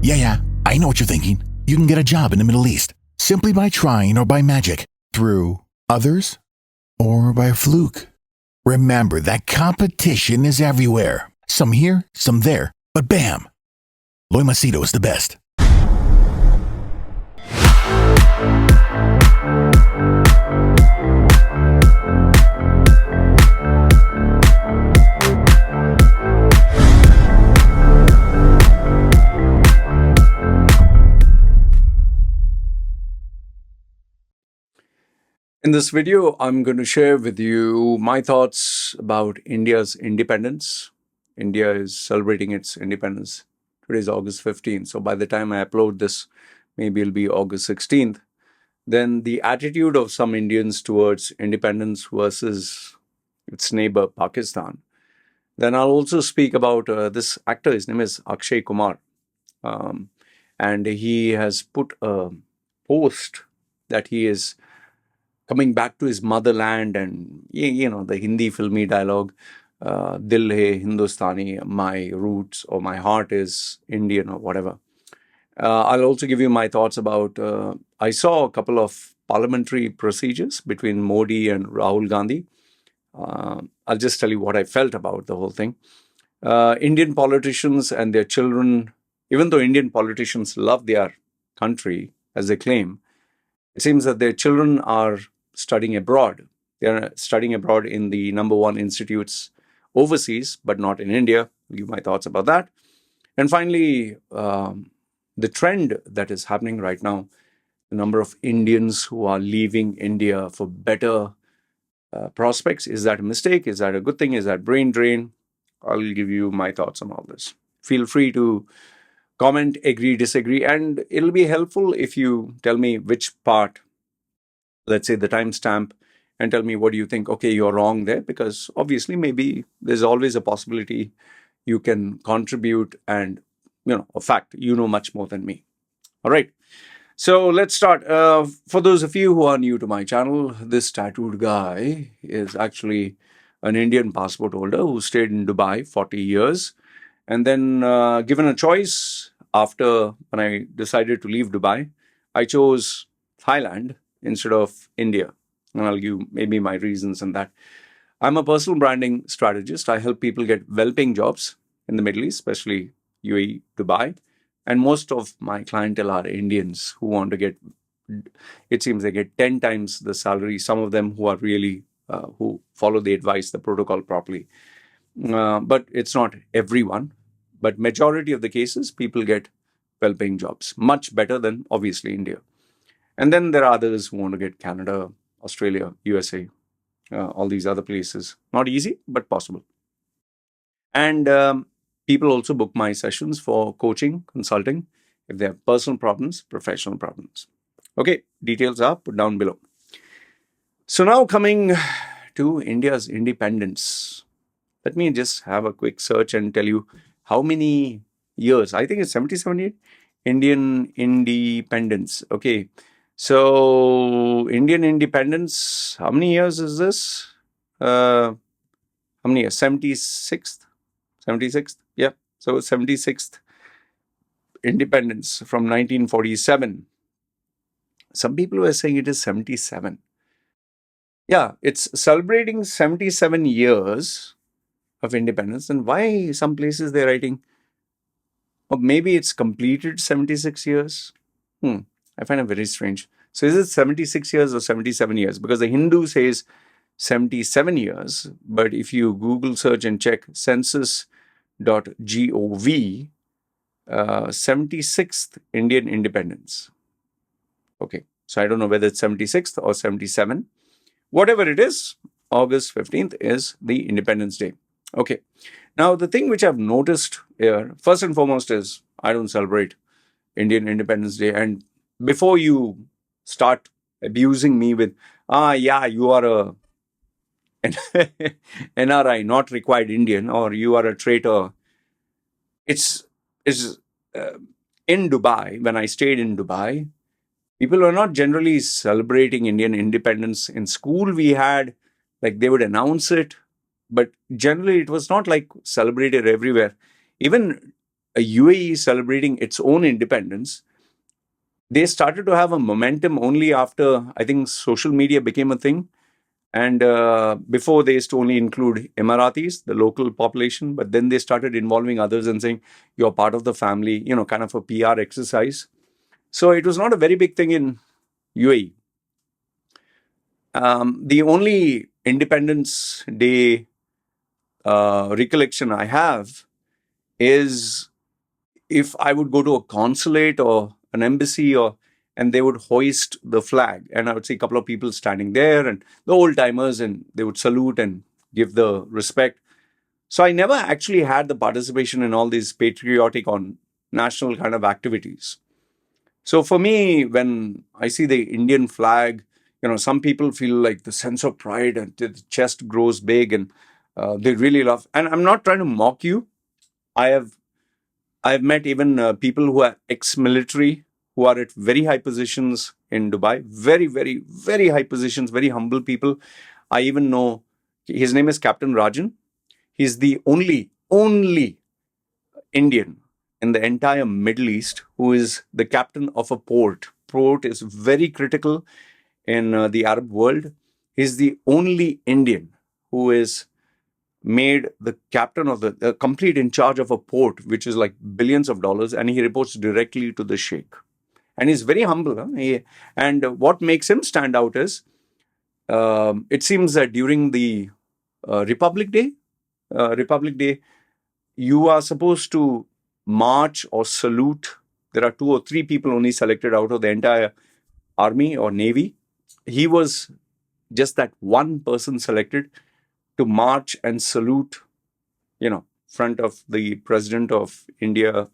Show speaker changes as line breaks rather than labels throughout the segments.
Yeah, I know what you're thinking. You can get a job in the Middle East simply by trying or by magic, through others, or by a fluke. Remember that competition is everywhere. Some here, some there, but bam! Loy Machedo is the best.
In this video, I'm going to share with you my thoughts about India's independence. India is celebrating its independence. Today is August 15th. So by the time I upload this, maybe it'll be August 16th. Then the attitude of some Indians towards independence versus its neighbor, Pakistan. Then I'll also speak about this actor. His name is Akshay Kumar. And he has put a post that he is coming back to his motherland, and the Hindi filmy dialogue, Dil hai Hindustani, my roots or my heart is Indian or whatever. I'll also give you my thoughts about, I saw a couple of parliamentary procedures between Modi and Rahul Gandhi. I'll just tell you what I felt about the whole thing. Indian politicians and their children, even though Indian politicians love their country, as they claim, it seems that their children are studying abroad. They are studying abroad in the #1 institutes overseas, but not in India. I'll give my thoughts about that. And finally, the trend that is happening right now, the number of Indians who are leaving India for better prospects. Is that a mistake? Is that a good thing? Is that brain drain? I'll give you my thoughts on all this. Feel free to comment, agree, disagree, and it'll be helpful if you tell me which part, let's say the timestamp, and tell me what do you think. Okay, you're wrong there, because obviously maybe there's always a possibility you can contribute, and a fact, you know much more than me. All right, so let's start. For those of you who are new to my channel, this tattooed guy is actually an Indian passport holder who stayed in Dubai 40 years. And then given a choice, after when I decided to leave Dubai, I chose Thailand instead of India. And I'll give maybe my reasons in that. I'm a personal branding strategist. I help people get well-paying jobs in the Middle East, especially UAE, Dubai. And most of my clientele are Indians who want to get, it seems they get 10 times the salary. Some of them who are really, who follow the advice, the protocol properly. But it's not everyone. But majority of the cases, people get well-paying jobs, much better than obviously India. And then there are others who want to get Canada, Australia, USA, all these other places. Not easy, but possible. And people also book my sessions for coaching, consulting, if they have personal problems, professional problems. Okay, details are put down below. So now coming to India's independence. Let me just have a quick search and tell you how many years. I think it's 77 years. Indian independence. Okay. So Indian independence, how many years is this? How many years? 76th? 76th? Yeah. So 76th independence from 1947. Some people were saying it is 77. Yeah, it's celebrating 77 years of independence. And why some places they're writing, or maybe it's completed 76 years? I find it very strange. So is it 76 years or 77 years? Because the Hindu says 77 years, but if you Google search and check census.gov, 76th Indian independence. Okay, so I don't know whether it's 76th or 77. Whatever it is, August 15th is the Independence Day. Okay, now the thing which I've noticed here, first and foremost, is I don't celebrate Indian Independence Day. And before you start abusing me with, yeah, you are a NRI, not required Indian, or you are a traitor. It's in Dubai, when I stayed in Dubai, people were not generally celebrating Indian independence. In school, we had, like, they would announce it, but generally it was not like celebrated everywhere. Even UAE celebrating its own independence, they started to have a momentum only after, I think, social media became a thing. And before, they used to only include Emiratis, the local population, but then they started involving others and saying, you're part of the family, kind of a PR exercise. So it was not a very big thing in UAE. The only Independence Day recollection I have is if I would go to a consulate or an embassy, and they would hoist the flag, and I would see a couple of people standing there, and the old timers, and they would salute and give the respect. So I never actually had the participation in all these patriotic or national kind of activities. So for me, when I see the Indian flag, some people feel like the sense of pride and the chest grows big, and they really love. And I'm not trying to mock you. I have I've met even people who are ex-military, who are at very high positions in Dubai, very, very, very high positions, very humble people. I even know his name is Captain Rajan. He's the only Indian in the entire Middle East who is the captain of a port. Port is very critical in the Arab world. He's the only Indian who is made the captain of the complete in charge of a port, which is like billions of dollars, and he reports directly to the sheikh. And he's very humble. And what makes him stand out is it seems that during the Republic Day, you are supposed to march or salute. There are 2 or 3 people only selected out of the entire army or navy. He was just that one person selected to march and salute, front of the President of India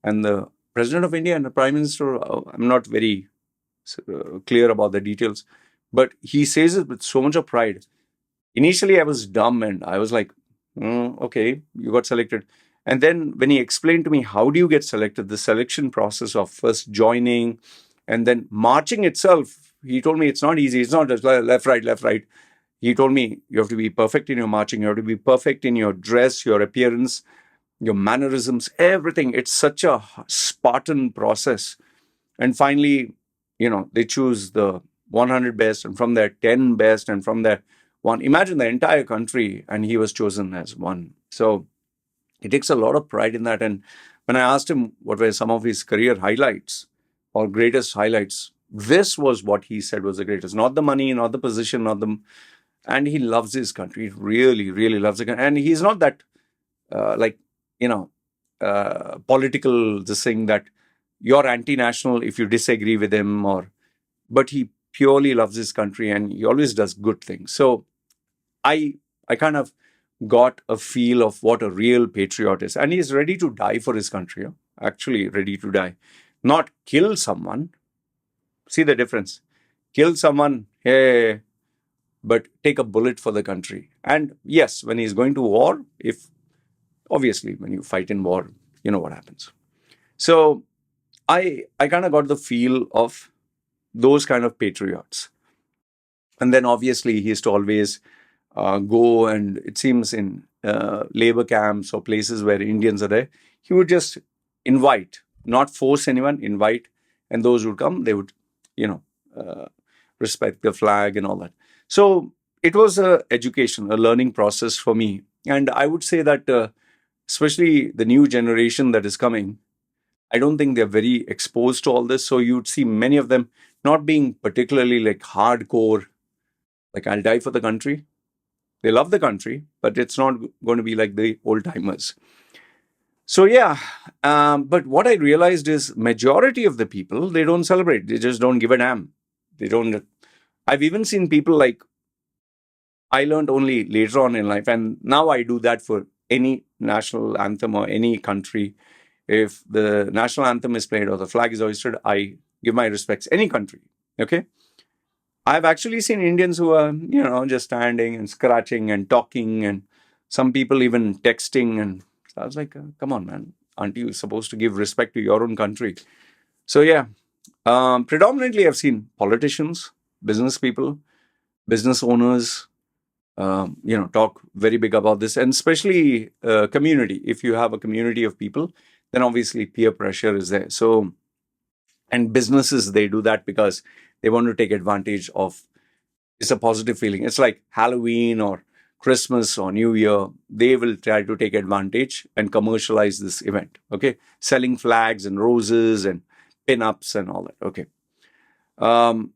and the President of India and the Prime Minister. I'm not very clear about the details, but he says it with so much of pride. Initially, I was dumb and I was like, okay, you got selected. And then when he explained to me, how do you get selected, the selection process of first joining and then marching itself, he told me it's not easy. It's not just left, right, left, right. He told me you have to be perfect in your marching, you have to be perfect in your dress, your appearance, your mannerisms, everything. It's such a Spartan process. And finally, they choose the 100 best, and from there, 10 best, and from there, one. Imagine the entire country, and he was chosen as one. So he takes a lot of pride in that. And when I asked him what were some of his career highlights or greatest highlights, this was what he said was the greatest. Not the money, not the position, not the. And he loves his country. He really, really loves it. And he's not that, political, this thing that you're anti-national if you disagree with him, but he purely loves his country and he always does good things. So I kind of got a feel of what a real patriot is. And he's ready to die for his country. Actually ready to die. Not kill someone. See the difference. Kill someone, hey, but take a bullet for the country. And yes, when he's going to war, obviously when you fight in war, you know what happens. So I kind of got the feel of those kind of patriots. And then obviously he used to always go, and it seems in labor camps or places where Indians are there, he would just invite, not force anyone, invite, and those who would come, they would, respect the flag and all that. So it was a education, a learning process for me. And I would say that especially the new generation that is coming, I don't think they're very exposed to all this. So you'd see many of them not being particularly like hardcore, like I'll die for the country. They love the country, but it's not going to be like the old timers. So yeah, but what I realized is majority of the people, they don't celebrate. They just don't give a damn. They don't. I've even seen people like, I learned only later on in life, and now I do that for any national anthem or any country. If the national anthem is played or the flag is hoisted, I give my respects. Any country, okay? I've actually seen Indians who are, just standing and scratching and talking, and some people even texting. And I was like, come on, man. Aren't you supposed to give respect to your own country? So yeah, predominantly I've seen politicians, business people, business owners, talk very big about this, and especially community. If you have a community of people, then obviously peer pressure is there. So, and businesses, they do that because they want to take advantage of, it's a positive feeling. It's like Halloween or Christmas or New Year. They will try to take advantage and commercialize this event. Okay. Selling flags and roses and pin-ups and all that. Okay. Um,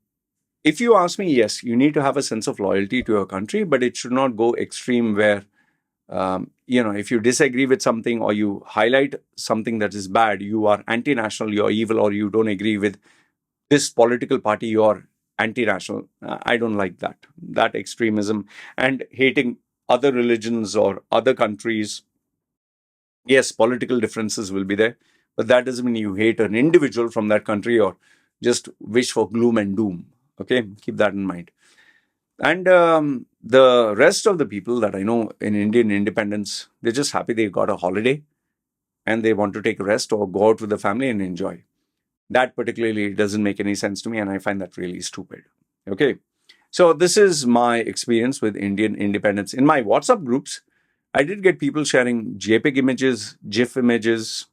if you ask me, yes, you need to have a sense of loyalty to your country, but it should not go extreme where, if you disagree with something or you highlight something that is bad, you are anti-national, you're evil, or you don't agree with this political party, you're anti-national. I don't like that extremism and hating other religions or other countries. Yes, political differences will be there, but that doesn't mean you hate an individual from that country or just wish for gloom and doom. Okay, keep that in mind. And the rest of the people that I know in Indian independence, they're just happy they got a holiday and they want to take a rest or go out with the family and enjoy. That particularly doesn't make any sense to me, and I find that really stupid. Okay. So this is my experience with Indian independence. In my WhatsApp groups, I did get people sharing JPEG images, GIF images,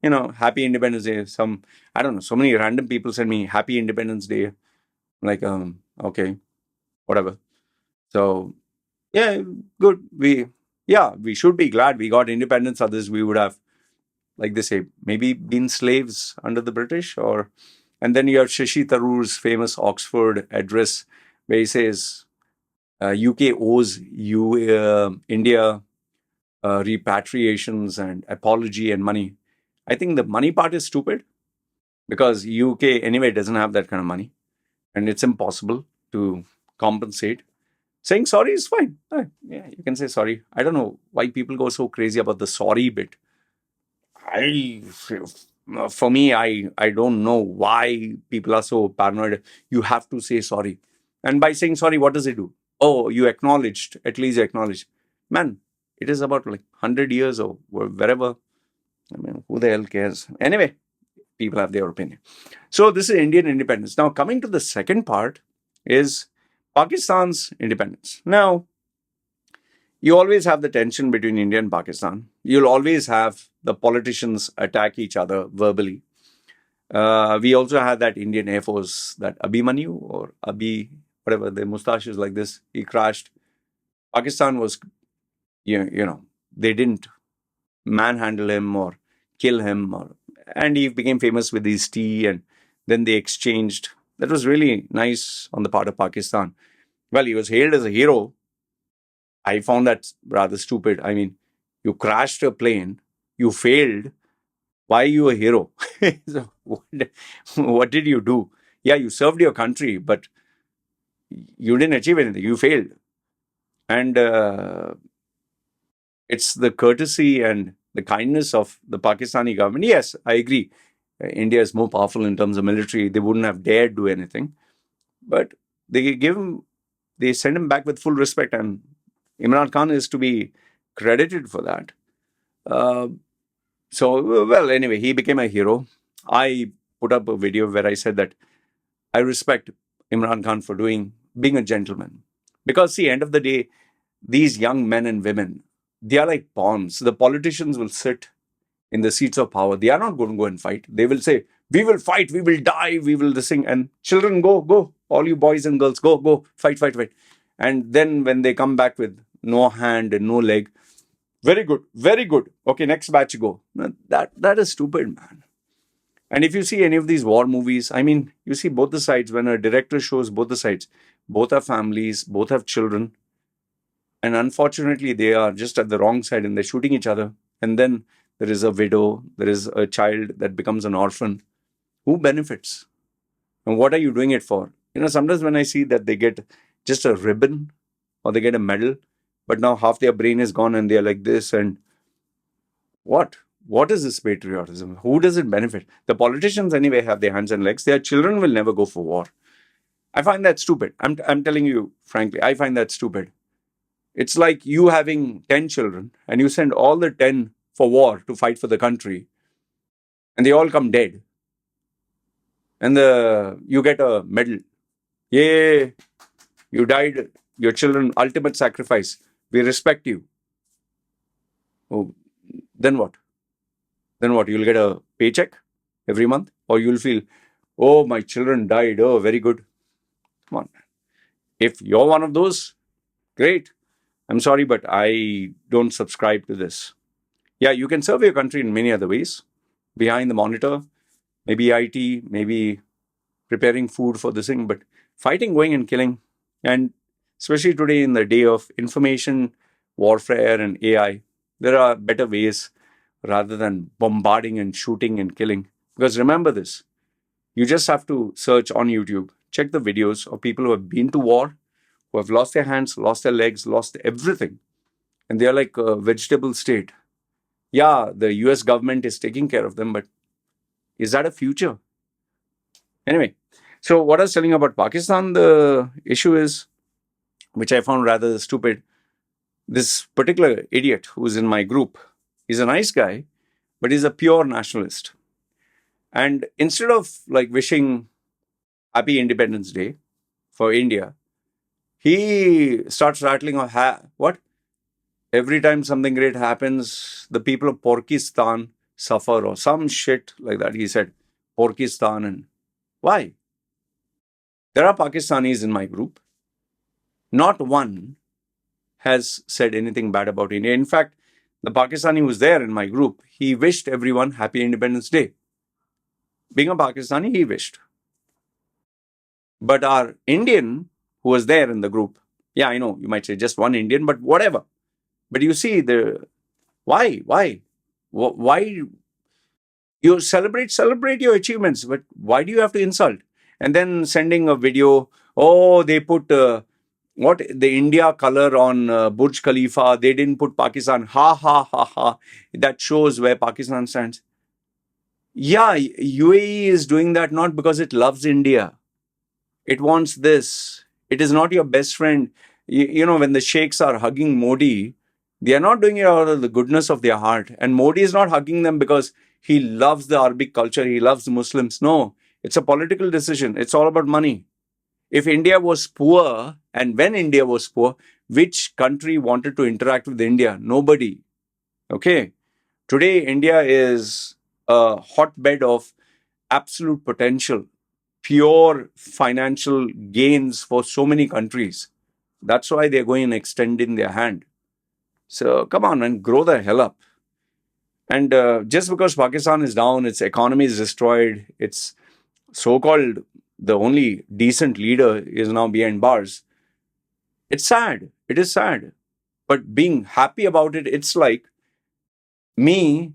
Happy Independence Day. I don't know, so many random people send me Happy Independence Day. I'm like, okay, whatever. So, yeah, good. We should be glad we got independence. Others, we would have, like they say, maybe been slaves under the British. And then you have Shashi Tharoor's famous Oxford address where he says, UK owes India repatriations and apology and money. I think the money part is stupid because UK anyway doesn't have that kind of money and it's impossible to compensate. Saying sorry is fine. Yeah, you can say sorry. I don't know why people go so crazy about the sorry bit. For me, I don't know why people are so paranoid. You have to say sorry. And by saying sorry, what does it do? Oh, you acknowledged. At least you acknowledged. Man, it is about like 100 years or wherever. I mean, who the hell cares? Anyway, people have their opinion. So this is Indian independence. Now, coming to the second part is Pakistan's independence. Now, you always have the tension between India and Pakistan. You'll always have the politicians attack each other verbally. We also had that Indian Air Force, that Abhimanyu or whatever, the mustache is like this. He crashed. Pakistan was, they didn't manhandle him or kill him, and he became famous with his tea, and then they exchanged. That was really nice on the part of Pakistan. Well, he was hailed as a hero. I found that rather stupid. I mean, you crashed a plane, you failed. Why are you a hero? So what did you do? Yeah, you served your country, but you didn't achieve anything. You failed. And it's the courtesy and the kindness of the Pakistani government. Yes, I agree. India is more powerful in terms of military. They wouldn't have dared do anything. But they send him back with full respect. And Imran Khan is to be credited for that. Well, anyway, he became a hero. I put up a video where I said that I respect Imran Khan for being a gentleman. Because, see, end of the day, these young men and women, they are like pawns. The politicians will sit in the seats of power. They are not going to go and fight. They will say, we will fight, we will die, we will this thing. And children, go. All you boys and girls, go, fight. And then when they come back with no hand and no leg, very good. Okay, next batch go. That is stupid, man. And if you see any of these war movies, I mean, you see both the sides. When a director shows both the sides, both have families, both have children. And unfortunately, they are just at the wrong side and they're shooting each other. And then there is a widow, there is a child that becomes an orphan. Who benefits? And what are you doing it for? Sometimes when I see that they get just a ribbon or they get a medal, but now half their brain is gone and they're like this. And what? What is this patriotism? Who does it benefit? The politicians anyway have their hands and legs. Their children will never go for war. I find that stupid. I'm telling you, frankly, I find that stupid. It's like you having 10 children and you send all the 10 for war to fight for the country and they all come dead. And you get a medal. Yay, you died. Your children, ultimate sacrifice. We respect you. Oh, then what? then what? You'll get a paycheck every month, or you'll feel, oh, my children died. Oh, very good. Come on. If you're one of those, great. I'm sorry, but I don't subscribe to this. Yeah, you can serve your country in many other ways. Behind the monitor, maybe IT, maybe preparing food for this thing, but fighting, going and killing, and especially today in the day of information warfare and AI, there are better ways rather than bombarding and shooting and killing. Because remember this, you just have to search on YouTube, check the videos of people who have been to war, who have lost their hands, lost their legs, lost everything, and they're like a vegetable state. Yeah, the US government is taking care of them, but is that a future? Anyway, so what I was telling you about Pakistan, the issue is, which I found rather stupid, this particular idiot who's in my group, he's a nice guy, but he's a pure nationalist. And instead of like wishing Happy Independence Day for India, he starts rattling on what? Every time something great happens, the people of Pakistan suffer or some shit like that. He said, Pakistan. And why? There are Pakistanis in my group. Not one has said anything bad about India. In fact, the Pakistani who was there in my group, he wished everyone Happy Independence Day. Being a Pakistani, he wished. But our Indian who was there in the group, yeah, I know, you might say just one Indian, but whatever. But you see, why? Why you celebrate your achievements, but why do you have to insult? And then sending a video, oh, they put what the India color on Burj Khalifa, they didn't put Pakistan. Ha ha ha ha. That shows where Pakistan stands. Yeah, UAE is doing that not because it loves India. It wants this. It is not your best friend. You know, when the sheikhs are hugging Modi, they are not doing it out of the goodness of their heart. And Modi is not hugging them because he loves the Arabic culture, he loves Muslims. No, it's a political decision. It's all about money. If India was poor, and when India was poor, which country wanted to interact with India? Nobody. Okay. Today, India is a hotbed of absolute potential, pure financial gains for so many countries. That's why they're going and extending their hand. So come on and grow the hell up. And just because Pakistan is down, its economy is destroyed, its so-called the only decent leader is now behind bars. It's sad. It is sad. But being happy about it, it's like me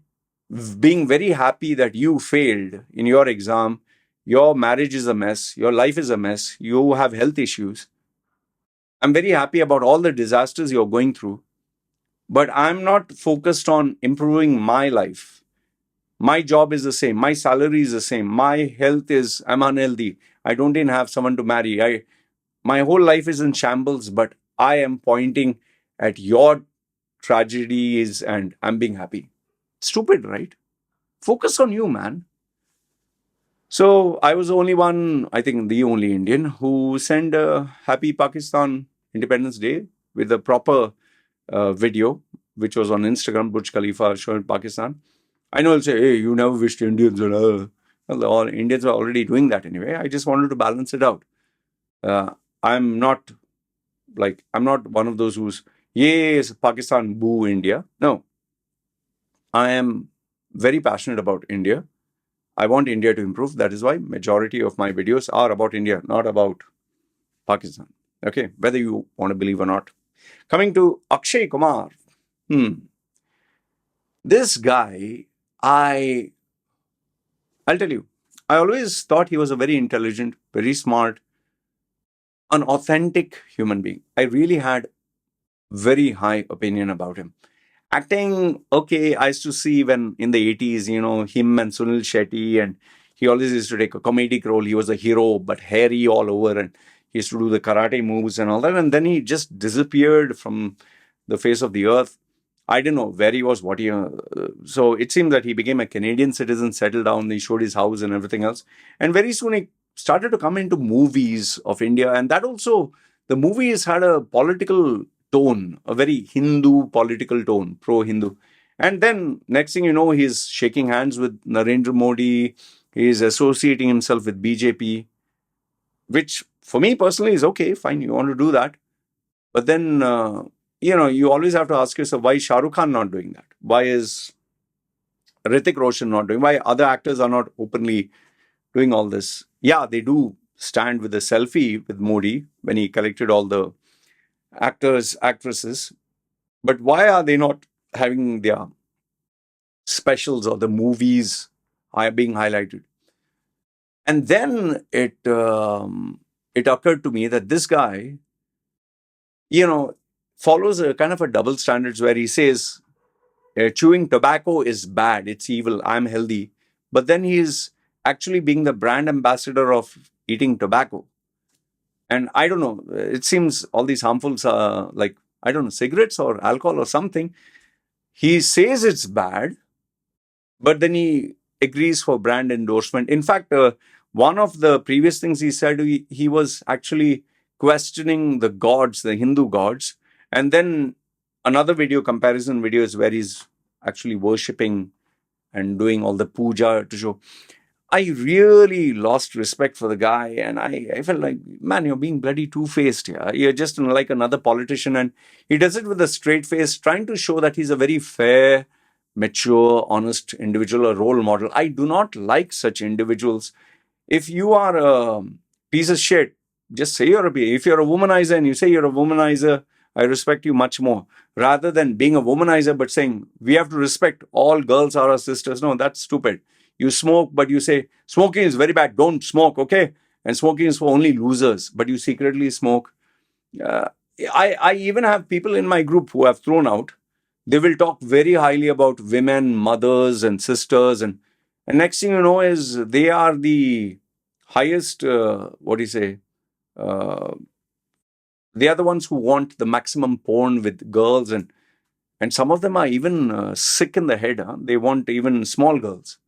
being very happy that you failed in your exam, your marriage is a mess, your life is a mess, you have health issues. I'm very happy about all the disasters you're going through, but I'm not focused on improving my life. My job is the same, my salary is the same, my health is, I'm unhealthy, I don't even have someone to marry. My whole life is in shambles, but I am pointing at your tragedies and I'm being happy. Stupid, right? Focus on you, man. So I was the only one, I think the only Indian who sent a Happy Pakistan Independence Day with a proper video, which was on Instagram, Burj Khalifa showing Pakistan. I know I'll say, hey, you never wished Indians. Well, all Indians are already doing that anyway. I just wanted to balance it out. I'm not one of those who's, yes, Pakistan, boo India. No, I am very passionate about India. I want India to improve. That is why majority of my videos are about India, not about Pakistan. Okay, whether you want to believe or not. Coming to Akshay Kumar. This guy, I'll tell you, I always thought he was a very intelligent, very smart, an authentic human being. I really had very high opinion about him. Acting, okay, I used to see when in the 80s, him and Sunil Shetty, and he always used to take a comedic role. He was a hero, but hairy all over, and he used to do the karate moves and all that. And then he just disappeared from the face of the earth. I didn't know where he was, what he. So it seemed that he became a Canadian citizen, settled down, he showed his house and everything else. And very soon he started to come into movies of India. And that also, the movies had a political tone, a very Hindu political tone, pro-Hindu. And then next thing you know, he's shaking hands with Narendra Modi. He's associating himself with BJP, which for me personally is okay, fine, you want to do that. But then, you always have to ask yourself, why is Shah Rukh Khan not doing that? Why is Hrithik Roshan not doing? Why other actors are not openly doing all this? Yeah, they do stand with a selfie with Modi when he collected all the actors, actresses. But why are they not having their specials or the movies are being highlighted? And then it occurred to me that this guy, follows a kind of a double standards where he says chewing tobacco is bad, it's evil, I'm healthy. But then he's actually being the brand ambassador of eating tobacco. And I don't know, it seems all these harmful, like, I don't know, cigarettes or alcohol or something. He says it's bad, but then he agrees for brand endorsement. In fact, one of the previous things he said, he was actually questioning the gods, the Hindu gods. And then another video, comparison video, is where he's actually worshipping and doing all the puja to show. I really lost respect for the guy, and I felt like, man, you're being bloody two-faced here. You're just like another politician, and he does it with a straight face, trying to show that he's a very fair, mature, honest individual, a role model. I do not like such individuals. If you are a piece of shit, just say you're a piece. If you're a womanizer and you say you're a womanizer, I respect you much more. Rather than being a womanizer but saying, we have to respect all girls are our sisters. No, that's stupid. You smoke, but you say, smoking is very bad. Don't smoke, okay? And smoking is for only losers, but you secretly smoke. Uh, I even have people in my group who have thrown out. They will talk very highly about women, mothers, and sisters. And next thing you know is they are the highest, what do you say? Uh, they are the ones who want the maximum porn with girls. And some of them are even sick in the head. Huh? They want even small girls.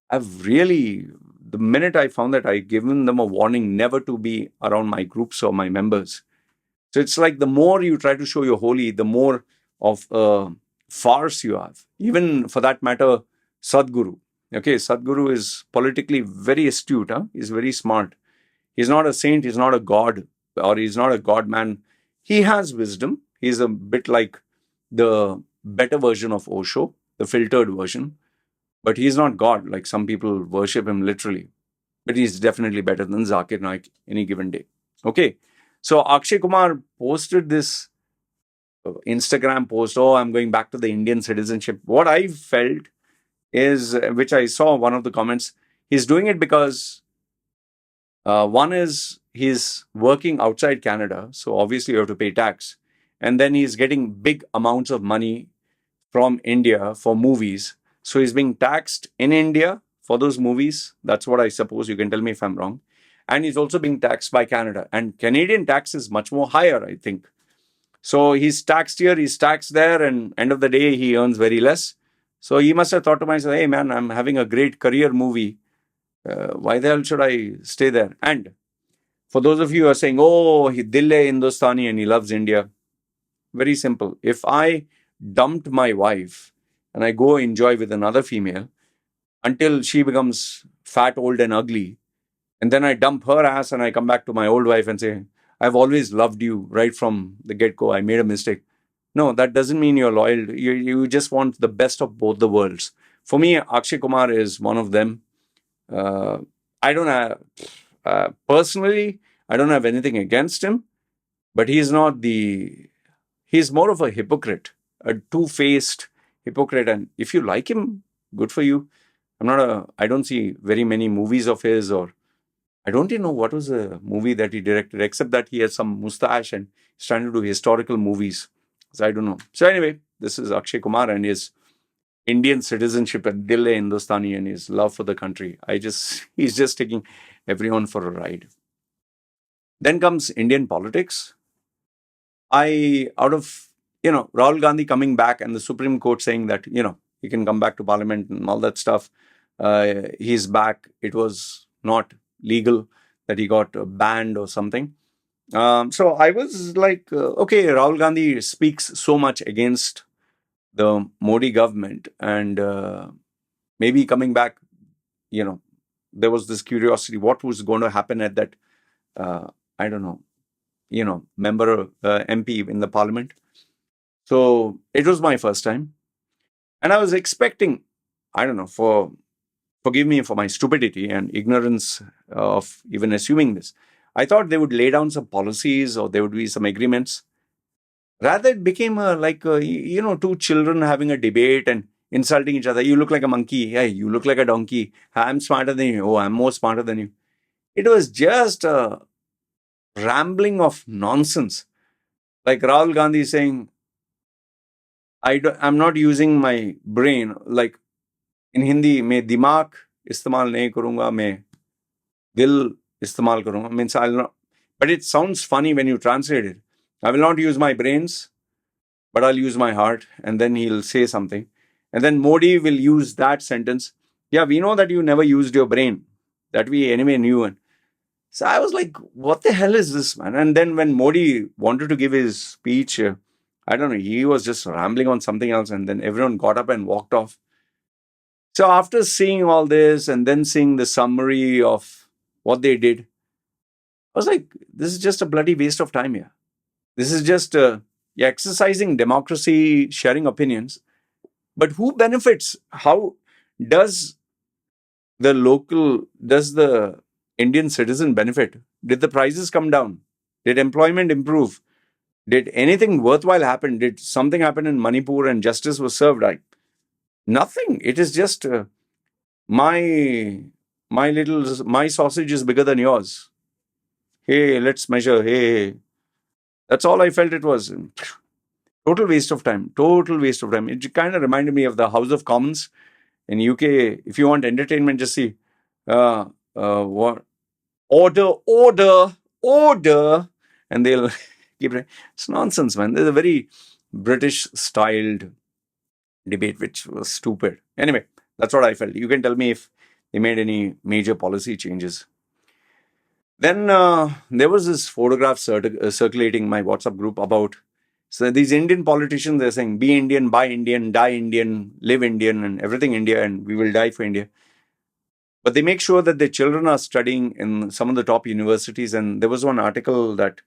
I've really, the minute I found that, I given them a warning never to be around my groups or my members. So it's like the more you try to show you're holy, the more of a farce you have. Even for that matter, Sadhguru. Okay, Sadhguru is politically very astute. Huh? He's very smart. He's not a saint, he's not a god, or he's not a god man. He has wisdom. He's a bit like the better version of Osho, the filtered version. But he's not God, like some people worship him literally. But he's definitely better than Zakir Naik any given day. Okay. So Akshay Kumar posted this Instagram post, oh, I'm going back to the Indian citizenship. What I felt is, which I saw one of the comments, he's doing it because one is he's working outside Canada. So obviously you have to pay tax. And then he's getting big amounts of money from India for movies. So he's being taxed in India for those movies. That's what I suppose. You can tell me if I'm wrong. And he's also being taxed by Canada. And Canadian tax is much more higher, I think. So he's taxed here, he's taxed there, and end of the day, he earns very less. So he must have thought to myself, hey man, I'm having a great career movie. Why the hell should I stay there? And for those of you who are saying, oh, he Dil hai Hindustani and he loves India. Very simple. If I dumped my wife and I go enjoy with another female until she becomes fat, old, and ugly, and then I dump her ass and I come back to my old wife and say, I've always loved you right from the get-go. I made a mistake. No, that doesn't mean you're loyal. You just want the best of both the worlds. For me, Akshay Kumar is one of them. I don't have, personally, I don't have anything against him, but he's more of a hypocrite, a two-faced hypocrite. And if you like him, good for you. I don't see very many movies of his, or I don't even know what was the movie that he directed, except that he has some mustache and he's trying to do historical movies. So I don't know. So anyway, this is Akshay Kumar and his Indian citizenship and Dil hai Hindustani and his love for the country. He's just taking everyone for a ride. Then comes Indian politics. Rahul Gandhi coming back and the Supreme Court saying that, he can come back to parliament and all that stuff. He's back. It was not legal that he got banned or something. So I was like, okay, Rahul Gandhi speaks so much against the Modi government, and maybe coming back, there was this curiosity, what was going to happen at that, I don't know, member, MP in the parliament. So it was my first time. And I was expecting, I don't know, forgive me for my stupidity and ignorance of even assuming this. I thought they would lay down some policies or there would be some agreements. Rather, it became two children having a debate and insulting each other. You look like a monkey. Hey, you look like a donkey. I'm smarter than you. Oh, I'm more smarter than you. It was just a rambling of nonsense. Like Rahul Gandhi saying, I'm not using my brain. Like in Hindi, मैं दिमाग इस्तेमाल नहीं करूँगा, मैं दिल इस्तेमाल करूँगा. Means I'll not. But it sounds funny when you translate it. I will not use my brains, but I'll use my heart. And then he'll say something. And then Modi will use that sentence. Yeah, we know that you never used your brain. That we anyway knew. And so I was like, what the hell is this, man? And then when Modi wanted to give his speech, I don't know, he was just rambling on something else. And then everyone got up and walked off. So after seeing all this and then seeing the summary of what they did, I was like, this is just a bloody waste of time here. This is just you're exercising democracy, sharing opinions. But who benefits? How does the Indian citizen benefit? Did the prices come down? Did employment improve? Did anything worthwhile happen? Did something happen in Manipur and justice was served? Nothing. It is just my sausage is bigger than yours. Hey, let's measure. Hey, that's all I felt it was. Total waste of time. Total waste of time. It kind of reminded me of the House of Commons in UK. If you want entertainment, just see what order, and they'll keep it. It's nonsense, man. There's a very British-styled debate which was stupid. Anyway, that's what I felt. You can tell me if they made any major policy changes. Then there was this photograph circulating in my WhatsApp group about, so these Indian politicians, they're saying, be Indian, buy Indian, die Indian, live Indian, and everything India, and we will die for India. But they make sure that their children are studying in some of the top universities. And there was one article that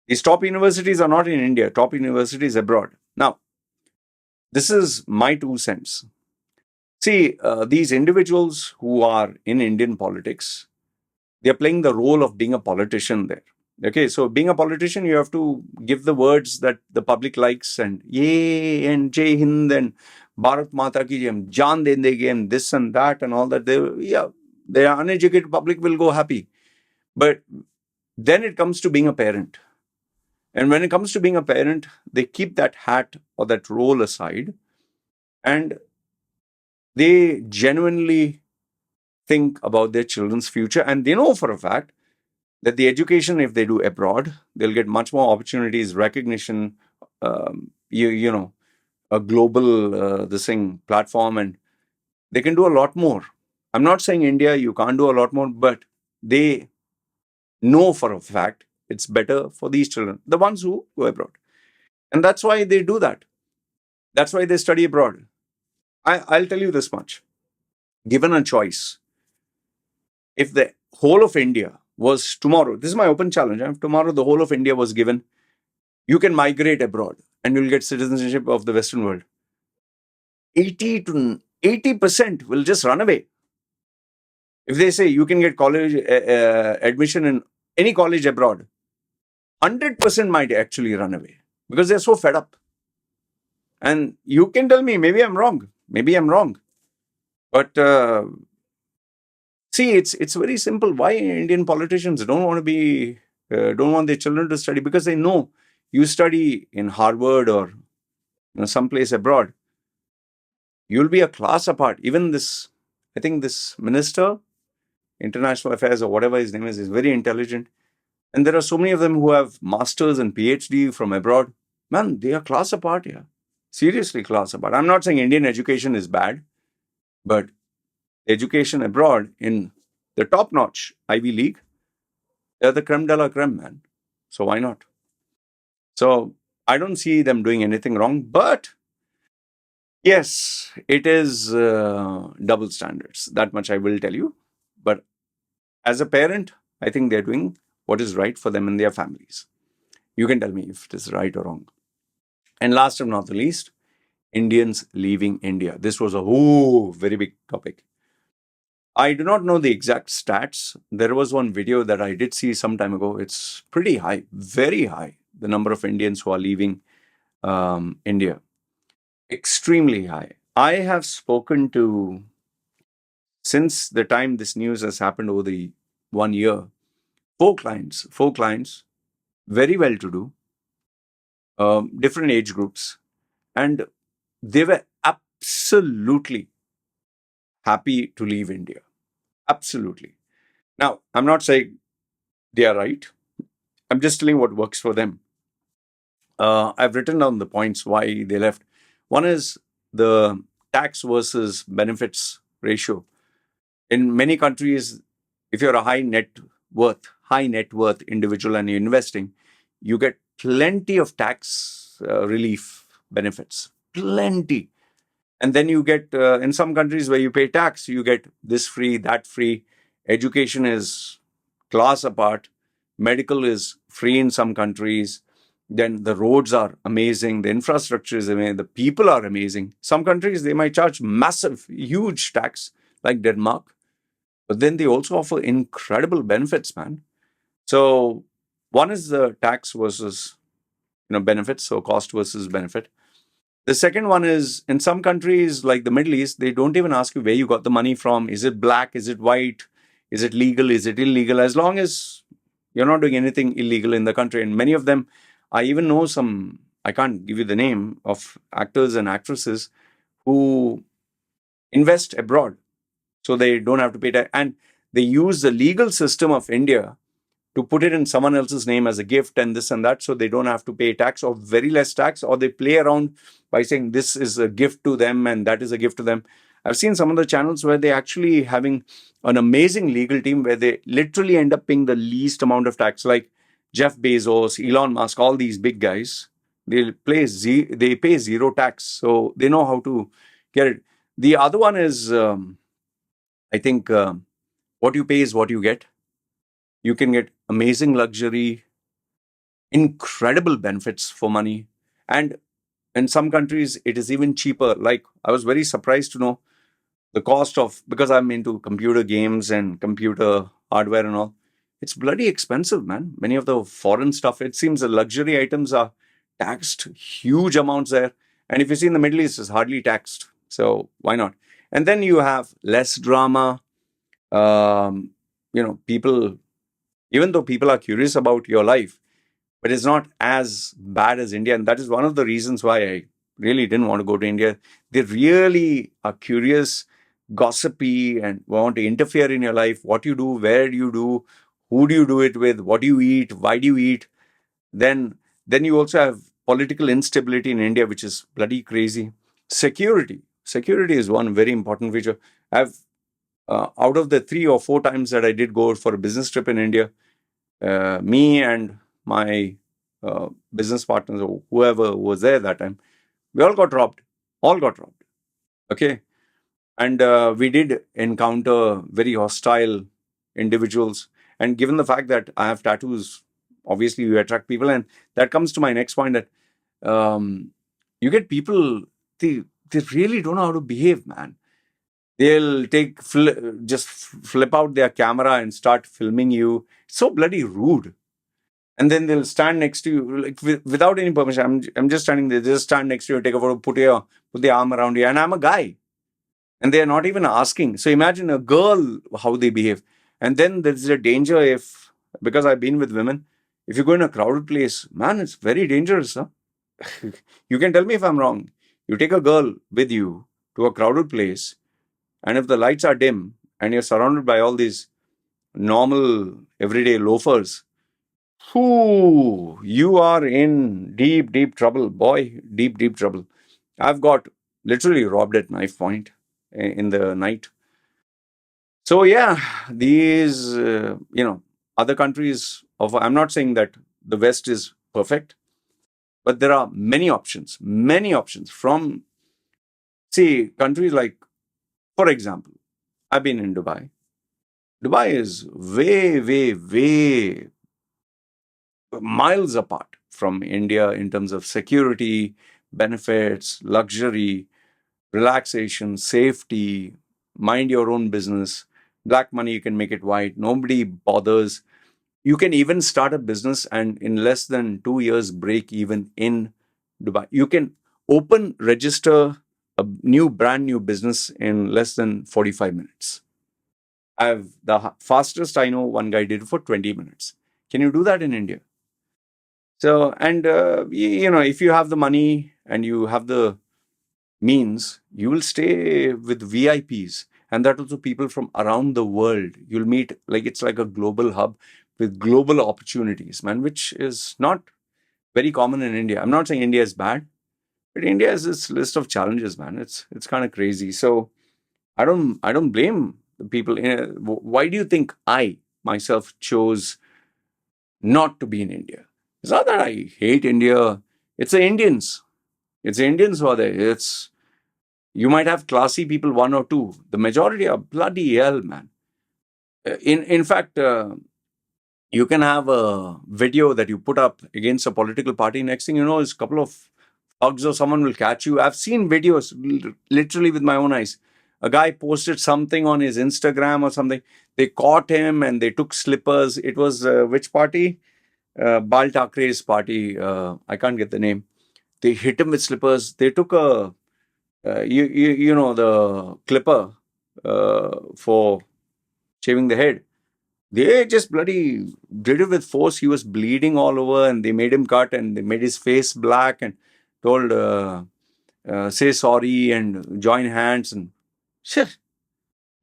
these top universities are not in India, top universities abroad. Now, this is my 2 cents. See, these individuals who are in Indian politics, they're playing the role of being a politician there. Okay, so being a politician, you have to give the words that the public likes, and yay and Jai Hind and Bharat Mata ki jai, jaan de denge, and this and that and all that. The uneducated public will go happy. But then it comes to being a parent. And when it comes to being a parent, they keep that hat or that role aside, and they genuinely think about their children's future. And they know for a fact that the education, if they do abroad, they'll get much more opportunities, recognition, a global platform, and they can do a lot more. I'm not saying India, you can't do a lot more, but they know for a fact it's better for these children, the ones who go abroad. And that's why they do that. That's why they study abroad. I'll tell you this much. Given a choice, if the whole of India was tomorrow, this is my open challenge, if tomorrow the whole of India was given, you can migrate abroad and you'll get citizenship of the Western world, 80% will just run away. If they say you can get college admission in any college abroad, 100% might actually run away because they're so fed up. And you can tell me, maybe I'm wrong. But see, it's very simple. Why Indian politicians don't want their children to study? Because they know you study in Harvard or someplace abroad, you'll be a class apart. Even this, I think this minister, international affairs or whatever his name is very intelligent. And there are so many of them who have masters and PhD from abroad. Man, they are class apart here. Seriously class apart. I'm not saying Indian education is bad, but education abroad in the top-notch Ivy League, they're the creme de la creme, man. So why not? So I don't see them doing anything wrong, but Yes, it is double standards. That much I will tell you. But as a parent, I think they're doing what is right for them and their families. You can tell me if it is right or wrong. And last but not the least, Indians leaving India. This was a very big topic. I do not know the exact stats. There was one video that I did see some time ago. It's pretty high, very high, the number of Indians who are leaving India. Extremely high. I have spoken to, since the time this news has happened over the 1 year, four clients, very well to do, different age groups, and they were absolutely happy to leave India. Absolutely. Now, I'm not saying they are right. I'm just telling what works for them. I've written down the points why they left. One is the tax versus benefits ratio. In many countries, if you're a high net worth individual and you're investing, you get plenty of tax relief benefits. Plenty. And then you get, in some countries where you pay tax, you get this free, that free. Education is class apart. Medical is free in some countries. Then the roads are amazing. The infrastructure is amazing. The people are amazing. Some countries, they might charge massive, huge tax, like Denmark. But then they also offer incredible benefits, man. So one is the tax versus benefits, so cost versus benefit. The second one is, in some countries like the Middle East, they don't even ask you where you got the money from. Is it black? Is it white? Is it legal? Is it illegal? As long as you're not doing anything illegal in the country. And many of them, I even know some, I can't give you the name of actors and actresses who invest abroad so they don't have to pay tax. And they use the legal system of India to put it in someone else's name as a gift and this and that, so they don't have to pay tax or very less tax, or they play around by saying this is a gift to them and that is a gift to them. I've seen some of the channels where they actually having an amazing legal team where they literally end up paying the least amount of tax, like Jeff Bezos, Elon Musk, all these big guys. They pay zero tax, so they know how to get it. The other one is, I think, what you pay is what you get. You can get amazing luxury, incredible benefits for money. And in some countries, it is even cheaper. Like, I was very surprised to know the cost of, because I'm into computer games and computer hardware and all, it's bloody expensive, man. Many of the foreign stuff, it seems the luxury items are taxed huge amounts there. And if you see in the Middle East, it's hardly taxed. So why not? And then you have less drama. Um, people, even though people are curious about your life, but it's not as bad as India. And that is one of the reasons why I really didn't want to go to India. They really are curious, gossipy, and want to interfere in your life. What you do, where do you do, who do you do it with, what do you eat, why do you eat? Then, then you also have political instability in India, which is bloody crazy. Security. Security is one very important feature. I've out of the 3 or 4 times that I did go for a business trip in India, me and my business partners or whoever was there that time, we all got robbed. All got robbed. Okay. And we did encounter very hostile individuals. And given the fact that I have tattoos, obviously you attract people. And that comes to my next point, that you get people, they really don't know how to behave, man. They'll just flip out their camera and start filming you. It's so bloody rude. And then they'll stand next to you, like, without any permission. I'm just standing there. They just stand next to you, take a photo, put the arm around you, and I'm a guy, and they are not even asking. So imagine a girl, how they behave. And then there's a danger, if, because I've been with women, if you go in a crowded place, man, it's very dangerous. Huh? You can tell me if I'm wrong. You take a girl with you to a crowded place, and if the lights are dim and you're surrounded by all these normal everyday loafers, whoo, you are in deep, deep trouble, boy. Deep, deep trouble. I've got literally robbed at knife point in the night. So yeah, these other countries of, I'm not saying that the West is perfect, but there are many options from See, countries like, for example, I've been in Dubai. Dubai is way, way, way miles apart from India in terms of security, benefits, luxury, relaxation, safety, mind your own business. Black money, you can make it white. Nobody bothers. You can even start a business and in less than 2 years break even in Dubai. You can register a brand new business in less than 45 minutes. The fastest I know, one guy did it for 20 minutes. Can you do that in India? So, and if you have the money and you have the means, you will stay with VIPs, and that also people from around the world. You'll meet, like, it's like a global hub with global opportunities, man, which is not very common in India. I'm not saying India is bad, but India has this list of challenges, man. It's kind of crazy. So I don't blame the people. Why do you think I myself chose not to be in India? It's not that I hate India. It's the Indians. It's the Indians who are there. You might have classy people, one or two. The majority are bloody hell, man. In fact, you can have a video that you put up against a political party. Next thing you know, is a couple of thugs or someone will catch you. I've seen videos literally with my own eyes. A guy posted something on his Instagram or something. They caught him and they took slippers. It was which party? Bal Thackeray's party. I can't get the name. They hit him with slippers. They took the clipper for shaving the head. They just bloody did it with force. He was bleeding all over, and they made him cut, and they made his face black, and told, say sorry and join hands. And shit.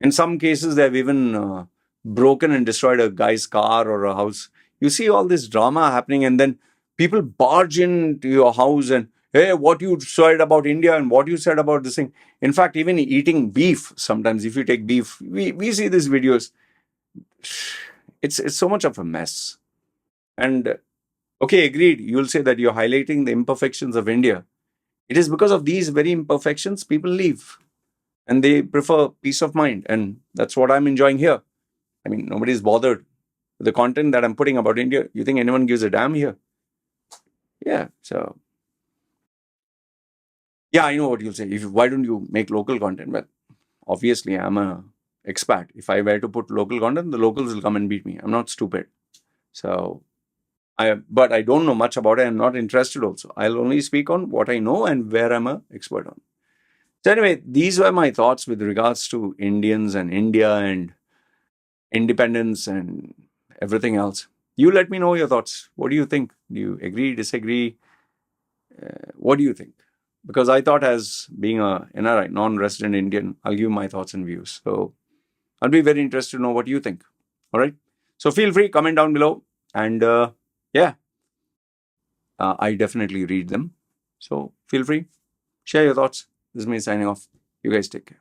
In some cases, they've even broken and destroyed a guy's car or a house. You see all this drama happening, and then people barge into your house and, hey, what you said about India and what you said about this thing. In fact, even eating beef, sometimes if you take beef, we see these videos. It's so much of a mess. And okay, agreed. You'll say that you're highlighting the imperfections of India. It is because of these very imperfections people leave, and they prefer peace of mind. And that's what I'm enjoying here. I mean, nobody's bothered with the content that I'm putting about India. You think anyone gives a damn here? Yeah. So, yeah, I know what you'll say. Why don't you make local content? Well, obviously, I'm a expat. If I were to put local content, the locals will come and beat me. I'm not stupid. So, but I don't know much about it. I'm not interested also. I'll only speak on what I know and where I'm an expert on. So anyway, these were my thoughts with regards to Indians and India and independence and everything else. You let me know your thoughts. What do you think? Do you agree, disagree? What do you think? Because I thought, as being a NRI, non-resident Indian, I'll give my thoughts and views. So I'll be very interested to know what you think. All right. So feel free, comment down below. And I definitely read them. So feel free, share your thoughts. This is me signing off. You guys take care.